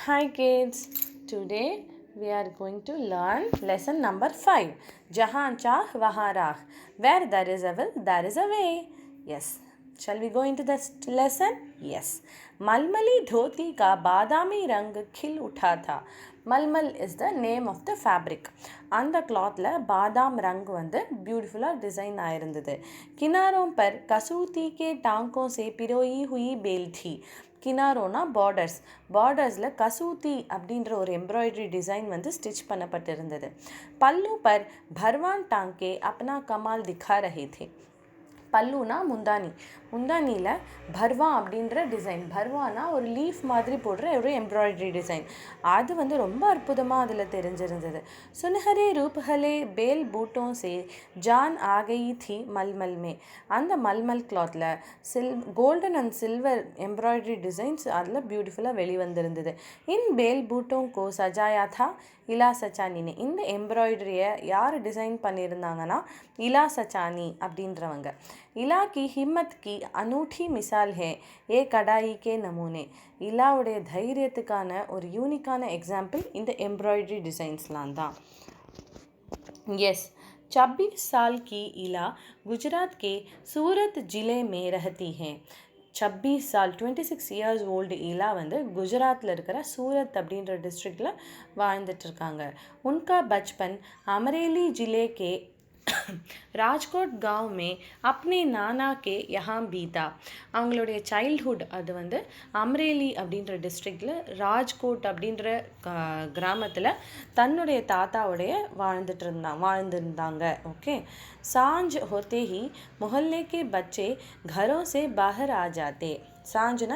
Hi kids, today we are going to learn lesson number 5. Jahan chah wahan raah. Where there is a will, there is a way. Yes. Shall we go into this lesson? Yes. Malmali dhoti ka badami rang khil utha tha. Malmal is the name of the fabric. அந்த கிளாத்தில் பாதாம் ரங் வந்து பியூட்டிஃபுல்லாக design ஆயிருந்தது. கினாரோं पर कसूती के टांकों से पिरोई हुई bell थी. கினாரோனா பார்டர்ஸில் கசூத்தி அப்படின்ற ஒரு எம்ப்ராய்டரி டிசைன் வந்து ஸ்டிச் பண்ணப்பட்டிருந்தது. பல்லு பர் பர்வான் டாங்கே அப்னா கமால் திக்கா ரஹே தே. பல்லுனா முந்தானியில் பர்வா அப்படின்ற டிசைன். பர்வானா ஒரு லீஃப் மாதிரி போடுற ஒரு எம்ப்ராய்டரி டிசைன். அது வந்து ரொம்ப அற்புதமாக அதில் தெரிஞ்சிருந்தது. சுனஹரே ரூப்ஹலே பேல் பூட்டோं से जान आ गई थी मलमल में. அந்த மல்மல் கிளாத்தில் golden and silver embroidery designs அதில் பியூட்டிஃபுல்லாக வெளிவந்திருந்தது. இன் பேல் பூட்டோं को सजाया था இலா சச்சானின்னு. இந்த எம்ப்ராய்டரியை யார் டிசைன் பண்ணியிருந்தாங்கன்னா இலா சச்சானி அப்படின்றவங்க. இலா கி ஹிம்மத் கி அனூठी மிசால் ஹே ஏ கடாயி கே நமூனே. இலாவுடைய தைரியத்துக்கான ஒரு யூனிக்கான எக்ஸாம்பிள் இந்த எம்ப்ராய்டரி டிசைன்ஸ்லாம் தான். எஸ், 26 साल की इला गुजरात के सूरत ज़िले में रहती हैं. 26 साल 26 இயர்ஸ் ஓல்டு இலா வந்து குஜராத்தில் இருக்கிற சூரத் அப்படின்ற டிஸ்ட்ரிக்டில் வாழ்ந்துட்டுருக்காங்க. உன்கா பச்பன் அமரேலி ஜிலே கே ராஜ்கோட் गांव में अपने नाना के यहाँ बीता. அவங்களுடைய சைல்ட்ஹுட் அது வந்து அம்ரேலி அப்படின்ற டிஸ்ட்ரிக்டில் ராஜ்கோட் அப்படின்ற கிராமத்தில் தன்னுடைய தாத்தாவுடைய வாழ்ந்திருந்தாங்க. ஓகே. सांझ होते ही मोहल्ले के बच्चे घरों से बाहर आ जाते. சாஞ்சுனா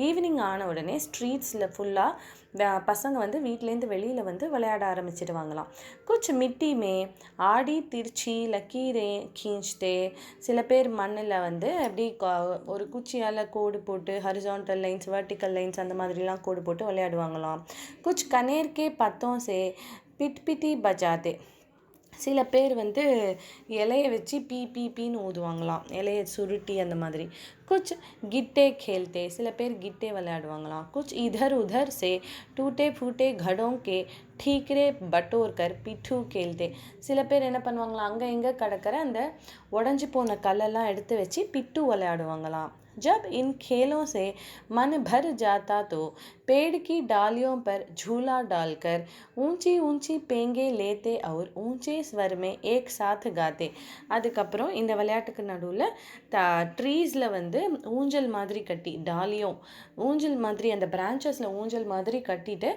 ஈவினிங் ஆன உடனே ஸ்ட்ரீட்ஸில் ஃபுல்லாக பசங்க வந்து வீட்டிலேருந்து வெளியில் வந்து விளையாட ஆரம்பிச்சிடுவாங்களாம். குச் மிட்டி மே ஆடி திருச்சி லக்கீரே கீஞ்ச்தே. சில பேர் மண்ணில் வந்து அப்படி ஒரு குச்சியால் கோடு போட்டு ஹரிசான்டல் லைன்ஸ் வெர்டிக்கல் லைன்ஸ் அந்த மாதிரிலாம் கோடு போட்டு விளையாடுவாங்களாம். குச் கனேர்கே பத்தோं से பிட்டி பஜாதே. சில பேர் வந்து இலையை வச்சு பீன்னு ஊதுவாங்களாம், இலையை சுருட்டி அந்த மாதிரி. குச் கிட்டே खेलते. சில பேர் கிட்டே விளையாடுவாங்களாம். குச் இதர் உதர் சே டூட்டே ஃபூட்டே घड़ों के ठीकरे बटोर कर पिट्ठू खेलते. சில பேர் என்ன பண்ணுவாங்களாம், அங்கே இங்கே கிடக்கிற அந்த உடஞ்சி போன கல்லெல்லாம் எடுத்து வச்சு பிட்டு விளையாடுவாங்களாம். जब इन खेलों से मन भर जाता तो पेड़ की डालियों पर झूला डालकर ऊंची ऊंची पेंगे लेते और ऊंचे स्वर में एक साथ गाते. அதுக்கப்புறம் இந்த விளையாட்டுக்கு நடுவில் ட்ரீஸில் வந்து ஊஞ்சல் மாதிரி கட்டி, டாலியும் ஊஞ்சல் மாதிரி அந்த பிரான்ச்சஸில் ஊஞ்சல் மாதிரி கட்டிட்டு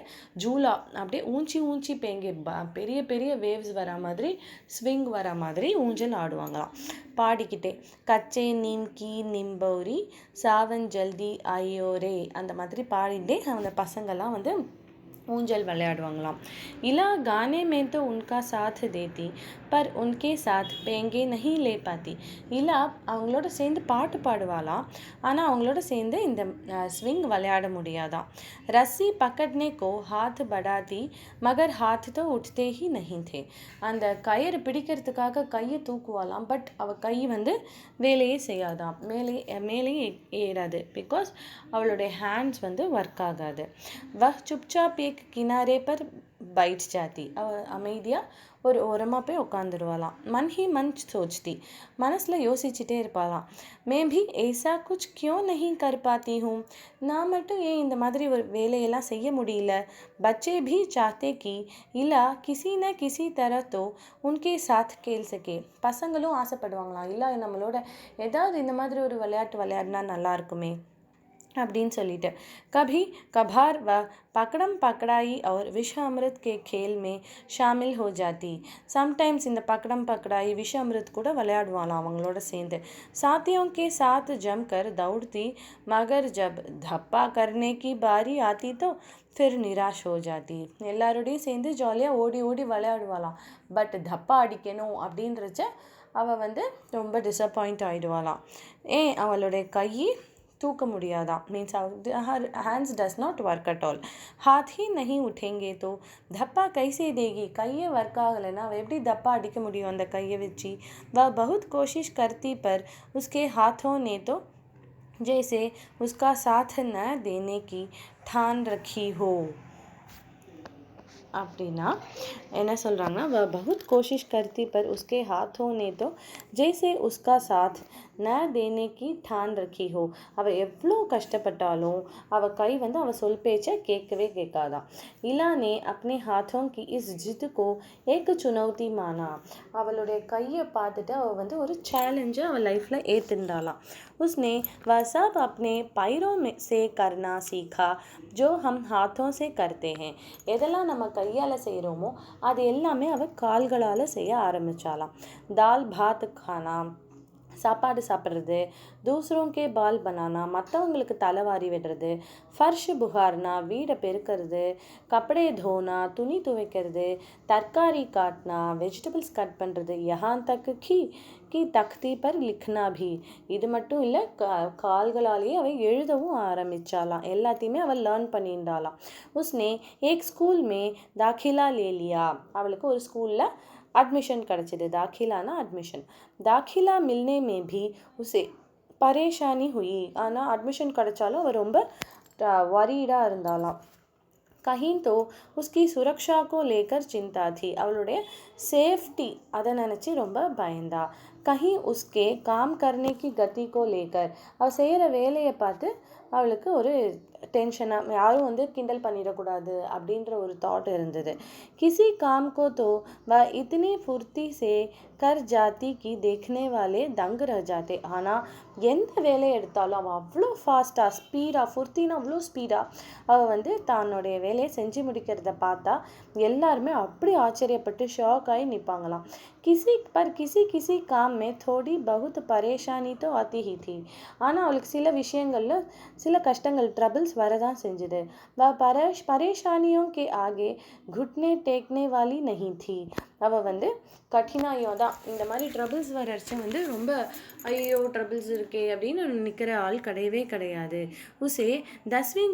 ஜூலா அப்படியே ஊஞ்சி பேங்கே பெரிய பெரிய வேவ்ஸ் வர மாதிரி ஸ்விங் வர மாதிரி ஊஞ்சல் ஆடுவாங்களாம் பாடிக்கிட்டே. கச்சே நிம்கி நிம்பௌரி சாவன் ஜல்தி ஐயோரே அந்த மாதிரி பாடிட்டே அந்த பசங்கள்லாம் வந்து ஊஞ்சல் விளையாடுவாங்களாம். இலா गाने में तो उनका साथ देती पर उनके साथ पेंगे नहीं ले पाती. இலா அவங்களோட சேர்ந்து பாட்டு பாடுவாளாம், ஆனால் அவங்களோட சேர்ந்து இந்த ஸ்விங் விளையாட முடியாதாம். ரஸ்ஸி பக்கட்னே கோ ஹாத் படாத்தி மகர் ஹாத் तो उठते ही नहीं थे. அந்த கயிறு பிடிக்கிறதுக்காக கையை தூக்குவாளாம், பட் அவள் கை வந்து வேலையே செய்யாதாம், மேலேயே ஏறாது. பிகாஸ் அவளுடைய ஹேண்ட்ஸ் வந்து ஒர்க் ஆகாது. வஹ் சுப்சாப் एक किनारे पर बैठ जाती. அவள் அமைதியாக ஒரு ஓரமாக போய் உட்காந்துடுவாளாம். मन ही मन सोचती. மனசில் யோசிச்சுட்டே இருப்பாளாம். मैं भी ऐसा कुछ क्यों नहीं कर पाती हूँ. நான் மட்டும் ஏன் இந்த மாதிரி ஒரு வேலையெல்லாம் செய்ய முடியல. बच्चे भी चाहते कि इला किसी न किसी तरह तो उनके साथ खेल सके. பசங்களும் ஆசைப்படுவாங்களாம், இல்லை நம்மளோட ஏதாவது இந்த மாதிரி ஒரு விளையாட்டு விளையாடினா நல்லா இருக்குமே அப்படின்னு சொல்லிட்டு. कभी कभार वह पकड़म पकड़ाई और विश्व अमृत के खेल में शामिल हो जाती. समटाइम्स இந்த பக்கடம் பக்கடாई विश्व अमृत கூட விளையாடுவாளாம் அவங்களோட சேர்ந்து. साथियों के साथ जमकर दौड़ती मगर जब धप्पा करने की बारी आती तो फिर निराश हो जाती. எல்லாரோடையும் சேர்ந்து ஜாலியாக ஓடி விளையாடுவாளாம், பட் தப்பா அடிக்கணும் அப்படின்றச்ச அவள் வந்து ரொம்ப டிசப்பாயிண்ட் ஆகிடுவாளாம். அவளுடைய கை தூக்க முடியாதா, means her hands does not work at all. हाथ ही नहीं उठेंगे तो धप्पा कैसे देगी. கையை ஒர்க் ஆகலைன்னா அவள் எப்படி தப்பா அடிக்க முடியும் அந்த கையை வச்சு. वह बहुत कोशिश करती पर उसके हाथों ने तो जैसे उसका साथ न देने की ठान रखी हो அப்படின்னா என்ன சொல்கிறாங்கன்னா वह बहुत कोशिश करती पर उसके हाथों ने तो जैसे उसका साथ न देने की ठान रखी हो. அவள் எவ்வளோ கஷ்டப்பட்டாலும் அவள் கை வந்து அவள் சொல் பேச்சை கேட்கவே கேட்காதான். इला ने अपने हाथों की इस जिद को एक चुनौती माना. அவளுடைய கையை பார்த்துட்டு அவள் வந்து ஒரு சேலஞ்சை அவள் லைஃப்பில் ஏற்றுண்டாலாம். उसने वह सब अपने पैरों में से करना सीखा जो हम हाथों से करते हैं. எதெல்லாம் நம்ம கையால் செய்கிறோமோ அது எல்லாமே அவள் கால்களால் செய்ய ஆரம்பித்தாளாம். தால் பாத் खाना, சாப்பாடு சாப்பிட்றது, தூசரோங்கே பால் பனானா, மற்றவங்களுக்கு தலைவாரி விடுறது, ஃபர்ஷ் புகார்னா வீடை பெருக்கிறது, கப்படே தோனா துணி துவைக்கிறது, தர்காரி காட்னா வெஜிடபிள்ஸ் கட் பண்ணுறது, யஹான் தக்கு கி தக்தி பர் லிக்னா பி. இது மட்டும் இல்லை, கால்களாலேயே அவள் எழுதவும் ஆரம்பித்தாலாம். எல்லாத்தையுமே அவள் லேர்ன் பண்ணியிருந்தாலாம். உஸ்னே ஏக் ஸ்கூல் மே தாக்கிலா லே லியா. அவளுக்கு ஒரு ஸ்கூலில் एडमिशन கிடச்சிது. दाखिला एडमिशन. दाखिला मिलने में भी उसे परेशानी हुई. ஆனால் அட்மிஷன் கிடைச்சாலும் அவள் ரொம்ப வரீடாக இருந்தாலாம். कहीं तो उसकी सुरक्षा को लेकर चिंता थी. அவளுடைய சேஃப்டி அதை நினச்சி ரொம்ப பயந்தா. कहीं उसके काम करने की गति को लेकर, அவள் செய்கிற வேலையை பார்த்து அவளுக்கு ஒரு டென்ஷனாக, யாரும் வந்து கிண்டல் பண்ணிடக்கூடாது அப்படின்ற ஒரு தாட் இருந்தது. किसी काम को तो वह इतनी फुर्ती से कर जाती कि देखने वाले दंग रह जाते. ஆனால் எந்த வேலையை எடுத்தாலும் அவள் அவ்வளோ ஃபாஸ்ட்டாக ஸ்பீடாக, ஃபுர்த்தின்னு அவ்வளோ ஸ்பீடாக அவள் வந்து தன்னுடைய வேலையை செஞ்சு முடிக்கிறத பார்த்தா எல்லாருமே அப்படி ஆச்சரியப்பட்டு ஷாக் ஆகி நிற்பாங்களாம். கிசி काम में थोड़ी बहुत परेशानी तो आती ही थी. ஆனால் அவளுக்கு சில விஷயங்களில் சில கஷ்டங்கள், ட்ரபிள்ஸ் வரதான் செஞ்சுது. परेशानियों के आगे घुटने टेकने वाली नहीं थी. அவள் வந்து கঠিனாயம் தான், இந்த மாதிரி ட்ரபிள்ஸ் வரச்சு வந்து ரொம்ப ஐயோ ட்ரபிள்ஸ் இருக்கே அப்படின்னு நிற்கிற ஆள் கிடையவே கிடையாது. உசே 10वीं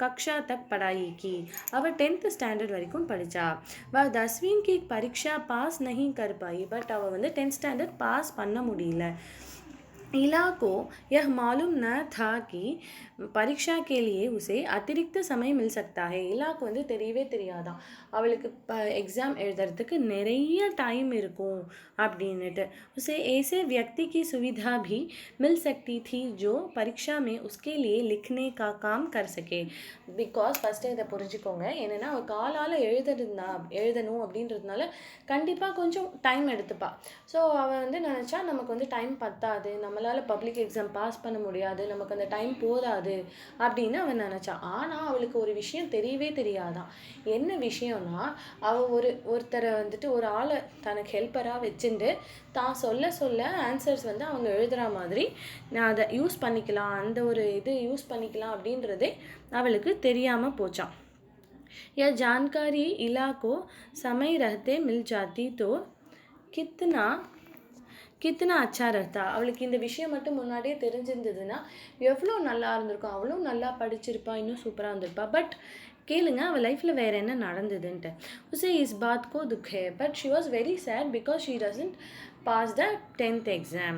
कक्षा तक पढ़ाई की. அவள் 10th ஸ்டாண்டர்ட் வரைக்கும் படித்தா. वह 10वीं की परीक्षा पास नहीं कर पाई. பட் அவள் வந்து 10th ஸ்டாண்டர்ட் பாஸ் பண்ண முடியல. इला को यह मालूम न था कि परीक्षा के लिए उसे अतिरिक्त समय मिल सकता है. இலாக்கு வந்து தெரியவே தெரியாதான் அவளுக்கு எக்ஸாம் எழுதுறதுக்கு நிறைய டைம் இருக்கும் அப்படின்னுட்டு. उसे ऐसे व्यक्ति की सुविधा भी मिल सकती थी जो परीक्षा में उसके लिए लिखने का काम कर सके. பிகாஸ் ஃபஸ்ட்டு இதை புரிஞ்சுக்கோங்க, என்னென்னா அவள் காலால் எழுதணும் அப்படின்றதுனால கண்டிப்பாக கொஞ்சம் டைம் எடுத்துப்பா. ஸோ அவள் வந்து நினச்சா நமக்கு வந்து டைம் பத்தாது, நம்மளால் பப்ளிக் எக்ஸாம் பாஸ் பண்ண முடியாது, நமக்கு அந்த டைம் போதாது அப்படின்னு அவன் நினச்சா. ஆனால் அவளுக்கு ஒரு விஷயம் தெரியவே தெரியாதான். என்ன விஷயம்னா, அவள் ஒருத்தரை வந்துட்டு ஒரு ஆளை தனக்கு ஹெல்ப்பராக வச்சுட்டு தான் சொல்ல ஆன்சர்ஸ் வந்து அவங்க எழுதுகிற மாதிரி நான் அதை யூஸ் பண்ணிக்கலாம், அந்த ஒரு இது யூஸ் பண்ணிக்கலாம் அப்படின்றதே அவளுக்கு தெரியாமல் போச்சான். यह जानकारी इला को समय रहते मिल जाती तो கித்தனா அச்சா ரஹ்தா. அவளுக்கு இந்த விஷயம் மட்டும் முன்னாடியே தெரிஞ்சிருந்ததுன்னா எவ்வளோ நல்லா இருந்திருக்கும், அவளும் நல்லா படிச்சிருப்பா, இன்னும் சூப்பராக இருந்திருப்பா. பட் கேளுங்க, அவள் லைஃப்பில் வேறு என்ன நடந்ததுன்ட்டு. உசே இஸ் பாத் கோ துக் ஹே, but she was very sad because she doesn't pass the 10th exam.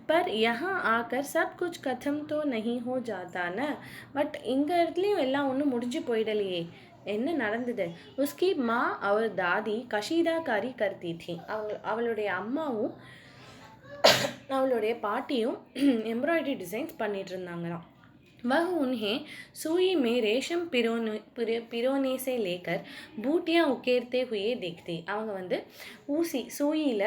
पर यहाँ आकर सब कुछ खत्म तो नहीं हो जाता ना. பட் இங்கே இடத்துலையும் எல்லாம் ஒன்றும் முடிஞ்சு போயிடலையே, என்ன நடந்தது. உஸ்கி மா அவர் தாதி கஷீதாக்காரி கர்த்தி थी. அவளுடைய அம்மாவும் அவளுடைய பாட்டியும் எம்ப்ராய்டரி டிசைன்ஸ் பண்ணிகிட்டு இருந்தாங்களாம். वह उन्हें सुई में रेशम पिरोने से लेकर बूटियाँ उकेरते हुए देखती. அவங்க வந்து சூயியில்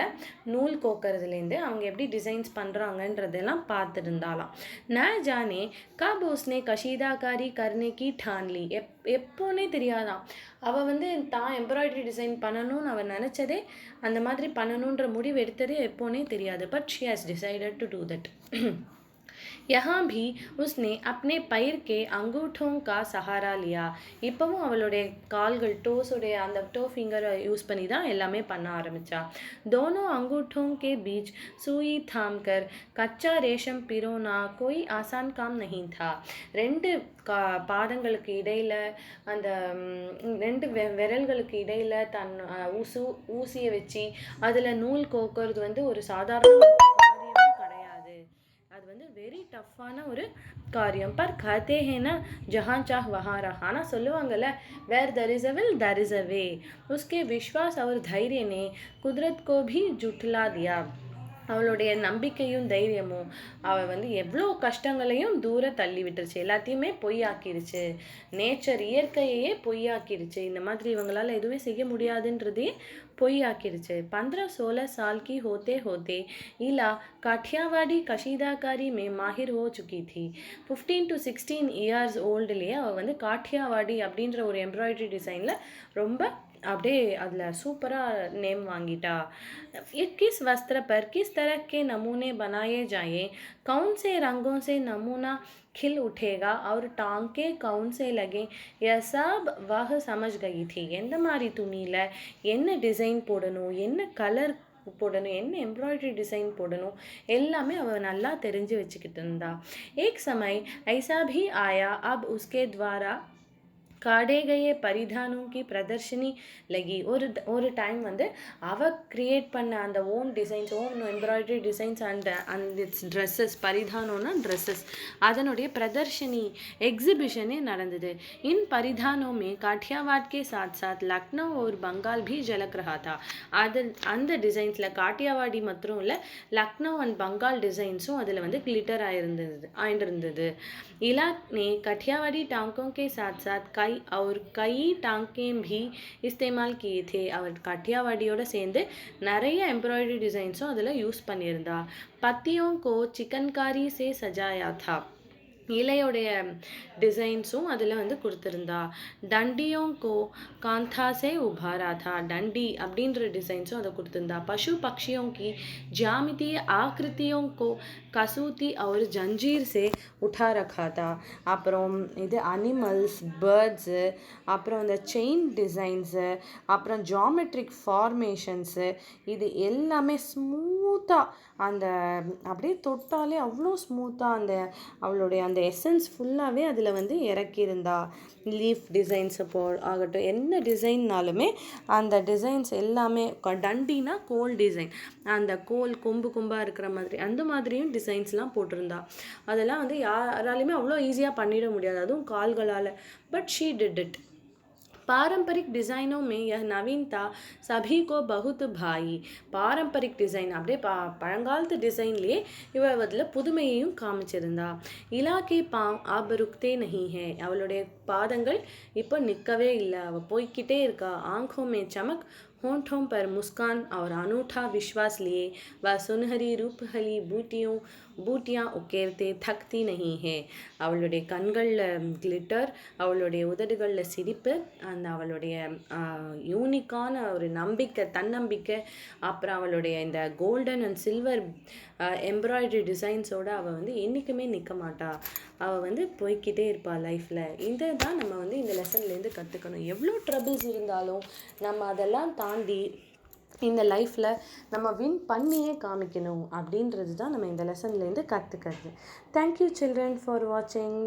நூல் கோக்கிறதுலேருந்து அவங்க எப்படி டிசைன்ஸ் பண்ணுறாங்கன்றதெல்லாம் பார்த்துருந்தாலாம். न जाने कब उसने कशीदाकारी करने की ठान ली. எப்போனே தெரியாதான் அவள் வந்து தான் எம்ப்ராய்டரி டிசைன் பண்ணணும்னு அவள் நினச்சதே, அந்த மாதிரி பண்ணணுன்ற முடிவு எடுத்ததே எப்போனே தெரியாது. But she has decided to do that. यहाँ भी उसने अपने पैर के अंगूठों का सहारा लिया. இப்போவும் அவளுடைய கால்கள், டோஸுடைய அந்த டோ ஃபிங்கரை யூஸ் பண்ணி தான் எல்லாமே பண்ண ஆரம்பித்தா. दोनों अंगूठों के बीच सुई थामकर कच्चा रेशम पिरोना कोई आसान काम नहीं था. ரெண்டு பாதங்களுக்கு இடையில், அந்த ரெண்டு விரல்களுக்கு இடையில் தன் ஊசியை வச்சு அதில் நூல் கோக்கிறது வந்து ஒரு சாதாரண காரியமே கிடையாது. அது வந்து வெரி டஃப்பான ஒரு காரியம். பர் கஹதே ஹே நா ஜஹான் சாஹ் வஹான் ரஹ். ஆனால் சொல்லுவாங்கல்ல, வேர் there is a will there is a way. उसके विश्वास और धैर्य ने कुदरत को भी जुटला दिया. அவளுடைய நம்பிக்கையும் தைரியமும் அவள் வந்து எவ்வளோ கஷ்டங்களையும் தூர தள்ளி விட்டுருச்சு, எல்லாத்தையுமே பொய்யாக்கிருச்சு. நேச்சர் இயற்கையே பொய்யாக்கிருச்சு. இந்த மாதிரி இவங்களால் எதுவுமே செய்ய முடியாதுன்றதே பொய்யாக்கிருச்சு. 15-16 साल की होते होते इला काठियावाड़ी कशीदाकारी में माहिर हो चुकी थी. 15 to 16 இயர்ஸ் ஓல்டுலேயே அவள் வந்து காठियावाड़ी அப்படின்ற ஒரு எம்ப்ராய்டரி டிசைனில் ரொம்ப அப்படியே அதில் சூப்பராக நேம் வாங்கிட்டா. किस वस्त्र पर किस तरह के नमूने बनाए जाएं, कौन से रंगों से नमूना खिल उठेगा और टांके कौन से लगे, यह सब वह समझ गई थी. எந்த மாதிரி துணியில் என்ன டிசைன் போடணும், என்ன கலர் போடணும், என்ன எம்ப்ராய்டரி டிசைன் போடணும், எல்லாமே அவள் நல்லா தெரிஞ்சு வச்சுக்கிட்டு இருந்தா. एक समय ऐसा भी आया अब उसके द्वारा காடே கயே பரிதானோं की प्रदर्शनी लगी. ஒரு டைம் வந்து அவள் க்ரியேட் பண்ண அந்த own designs, own embroidery designs and its dresses, பரிதானோன்னா ட்ரெஸ்ஸஸ், அதனுடைய பிரதர்ஷனி எக்ஸிபிஷனே நடந்தது. इन परिधानों में काठियावाड़ के साथ साथ लखनऊ और बंगाल भी झलक रहा था. அந்த டிசைன்ஸில் காட்டியாவாடி மற்றும் இல்லை, லக்னோ அண்ட் பங்கால் டிசைன்ஸும் அதில் வந்து கிளிட்டர் ஆயிருந்தது. इला ने काठियावाड़ी टांकों के साथ साथ कई टांके भी इस्तेमाल किए थे. அவர் காட்டியாவாடியோட சேர்ந்து நிறைய எம்ப்ராய்டரி டிசைன்ஸும் அதில் யூஸ் பண்ணியிருந்தா. पत्तियों को चिकनकारी से सजाया था. இலையோடைய டிசைன்ஸும் அதில் வந்து கொடுத்துருந்தா. டண்டியோं को कांथा से उभारा था. डंडी அப்படின்ற டிசைன்ஸும் அதை கொடுத்துருந்தா. पशु पक्षियों की ज्यामितीय आकृतियों को कसूती और जंजीर से उठा रखा था. அப்புறம் இது அனிமல்ஸ், பேர்ட்ஸு, அப்புறம் இந்த செயின் டிசைன்ஸு, அப்புறம் ஜாமெட்ரிக் ஃபார்மேஷன்ஸு, இது எல்லாமே ஸ்மூத்தாக அந்த அப்படியே தொட்டாலே அவ்வளோ ஸ்மூத்தாக அந்த அவளுடைய அந்த எசன்ஸ் ஃபுல்லாகவே அதில் வந்து இறக்கியிருந்தா. லீஃப் டிசைன்ஸு ஆகட்டும், என்ன டிசைன்னாலுமே அந்த டிசைன்ஸ் எல்லாமே டண்டினா கோல் டிசைன், அந்த கோல் கொம்பு கொம்பாக இருக்கிற மாதிரி அந்த மாதிரியும் டிசைன்ஸ்லாம் போட்டிருந்தா. அதெல்லாம் வந்து யாராலையுமே அவ்வளோ ஈஸியாக பண்ணிட முடியாது, அதுவும் கால்களால். But she did it. पारंपरिक डिज़ाइनों में यह नवीनता सभी को बहुत भाई. பாரம்பரிக் டிசைன் அப்படியே பழங்காலத்து டிசைன்லேயே இவள் அதில் புதுமையையும் காமிச்சிருந்தா. இலாக்கே பாம் அப் ருக்தே நஹி ஹே. அவளுடைய பாதங்கள் இப்போ நிற்கவே இல்லை, அவள் போய்கிட்டே இருக்கா. आंखों में चमक, होंठों पर मुस्कान और अनूठा विश्वास लिए वह सुनहरी रूपहली बूटियाँ उकेरते थकती नहीं है. அவளுடைய கண்களில் கிளிட்டர், அவளுடைய உதடுகளில் சிரிப்பு, அந்த அவளுடைய யூனிக்கான ஒரு நம்பிக்கை, தன்னம்பிக்கை, அப்புறம் அவளுடைய இந்த கோல்டன் அண்ட் சில்வர் எம்ப்ராய்டரி டிசைன்ஸோடு அவள் வந்து என்றைக்குமே நிற்க மாட்டா. அவள் வந்து போய்கிட்டே இருப்பாள் லைஃப்பில். இதை தான் நம்ம வந்து இந்த லெசன்லேருந்து கற்றுக்கணும். எவ்வளோ ட்ரபிள்ஸ் இருந்தாலும் நம்ம அதெல்லாம் தாண்டி இந்த லைஃப்பில் நம்ம வின் பண்ணியே காமிக்கணும் அப்படின்றது தான் நம்ம இந்த லெசன்லேருந்து கற்றுக்கிறது. தேங்க்யூ சில்ட்ரன் ஃபார் வாட்சிங்.